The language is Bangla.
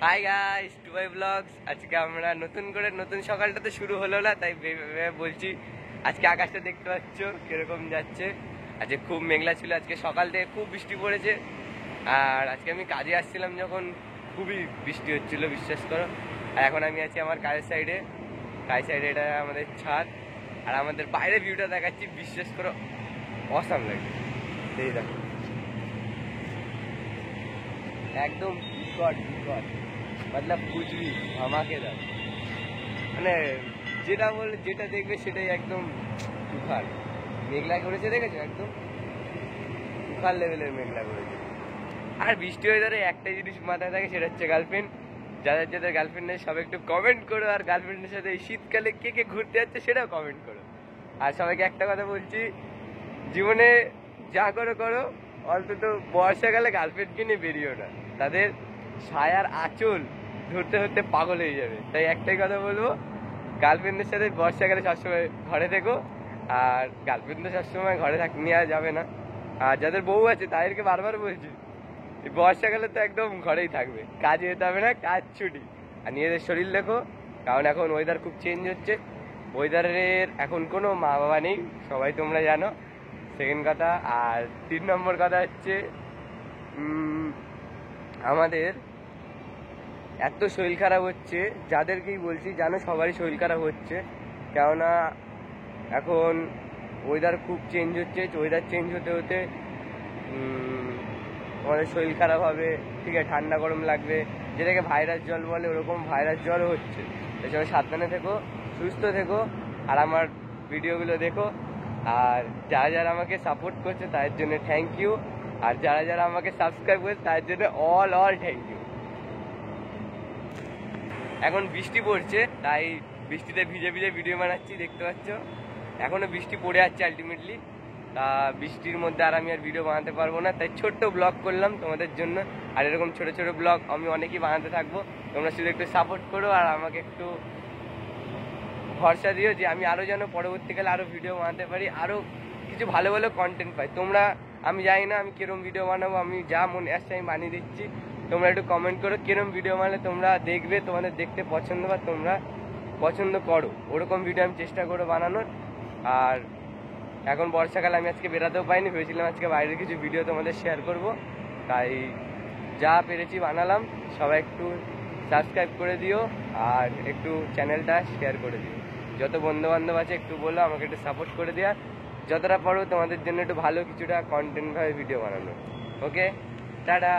Hi guys, Tubai blogs. আজকে আমরা নতুন করে নতুন সকালটা তো শুরু হলো না, তাই বলছি আজকে আকাশটা দেখতে পাচ্ছ কিরকম যাচ্ছে। আজকে খুব মেঘলা ছিল, আজকে সকাল থেকে খুব বৃষ্টি পড়েছে। আর আজকে আমি কাজে আসছিলাম যখন খুবই বৃষ্টি হচ্ছিল, বিশ্বাস করো। আর এখন আমি আছি আমার কাজের সাইডে। এটা আমাদের ছাদ, আর আমাদের বাইরে ভিউটা দেখাচ্ছি, বিশ্বাস করো অসাম লাগে। এই দেখো একদম বিকট বিকট, মতলব কুচবি ধামাকেদার। মানে যেটা দেখবে সেটাই একদম তুফান। মেঘলা করেছে, দেখেছো? একদম তুফান লেভেলের মেঘলা করেছে। আর বৃষ্টি ওয়েদারে একটাই জিনিস মাথায় থাকে, সেটা হচ্ছে গার্লফ্রেন্ড। যাদের যাদের গার্লফ্রেন্ড নেই সবাই একটু কমেন্ট করো, আর গার্লফ্রেন্ডের সাথে এই শীতকালে কে কে ঘুরতে যাচ্ছে সেটাও কমেন্ট করো। আর সবাইকে একটা কথা বলছি, জীবনে যা করো করো, অন্তত বর্ষাকালে গার্লফ্রেন্ডকে নিয়ে বেরিয়েও না। তাদের ছায়ার আঁচল ধরতে ধরতে পাগল হয়ে যাবে। তাই একটাই কথা বলবো, গার্লফ্রেন্ডের সাথে বর্ষাকালে সবসময় ঘরে থেকো। আর গার্লফ্রেন্ড তো সবসময় ঘরে নেওয়া যাবে না। আর যাদের বউ আছে তাদেরকে বারবার বলছি, বর্ষাকালে তো একদম ঘরেই থাকবে, কাজে যেতে হবে না, কাজ ছুটি। আর নিজেদের শরীর দেখো, কারণ এখন ওয়েদার খুব চেঞ্জ হচ্ছে। ওয়েদারের এখন কোনো মা বাবা নেই, সবাই তোমরা জানো। সেকেন্ড কথা। আর 3 নম্বর কথা হচ্ছে, আমাদের এত শরীর খারাপ হচ্ছে, যাদেরকেই বলছি জানো সবারই শরীর খারাপ হচ্ছে। কেননা এখন ওয়েদার খুব চেঞ্জ হচ্ছে, ওয়েদার চেঞ্জ হতে হতে আমাদের শরীর খারাপ হবে। ঠিক আছে, ঠান্ডা গরম লাগবে, যেটাকে ভাইরাস জল বলে, ওরকম ভাইরাস জলও হচ্ছে। এই সময় সাবধানে থেকো, সুস্থ থেকো, আর আমার ভিডিওগুলো দেখো। আর যারা যারা আমাকে সাপোর্ট করছে তাদের জন্য থ্যাংক ইউ, আর যারা যারা আমাকে সাবস্ক্রাইব করছে তাদের জন্য অল থ্যাংক ইউ। এখন বৃষ্টি পড়ছে, তাই বৃষ্টিতে ভিজে ভিজে ভিডিও বানাচ্ছি, দেখতে পাচ্ছ। এখনো বৃষ্টি পড়ে যাচ্ছে আলটিমেটলি। তা বৃষ্টির মধ্যে আর আমি আর ভিডিও বানাতে পারবো না, তাই ছোট্ট ব্লগ করলাম তোমাদের জন্য। আর এরকম ছোট ছোট ব্লগ আমি অনেকই বানাতে থাকবো। তোমরা শুধু একটু সাপোর্ট করো, আর আমাকে একটু ভরসা দিও যে আমি আরও যেন পরবর্তীকালে আরও ভিডিও বানাতে পারি, আরও কিছু ভালো ভালো কন্টেন্ট পাই। তোমরা, আমি জানি না আমি কিরম ভিডিও বানাবো, আমি যা মনে আসছে আমি বানিয়ে দিচ্ছি। তোমরা একটু কমেন্ট করো কিরম ভিডিও বানালে তোমরা দেখবে, তোমাদের দেখতে পছন্দ বা তোমরা পছন্দ করো, ওরকম ভিডিও আমি চেষ্টা করবো বানানোর। আর এখন বর্ষাকালে আমি আজকে বেরাতেও পাইনি, ভেবেছিলাম আজকে বাইরের কিছু ভিডিও তোমাদের শেয়ার করব, তাই যা পেরেছি বানালাম। সবাই একটু সাবস্ক্রাইব করে দিও, আর একটু চ্যানেলটা শেয়ার করে দিও। যত বন্ধু বান্ধব আছে একটু বলো আমাকে একটু সাপোর্ট করে দেওয়ার, যতটা পারো তোমাদের জন্য একটু ভালো কিছুটা কন্টেন্ট ভাবে ভিডিও বানানো। ওকে, টাটা।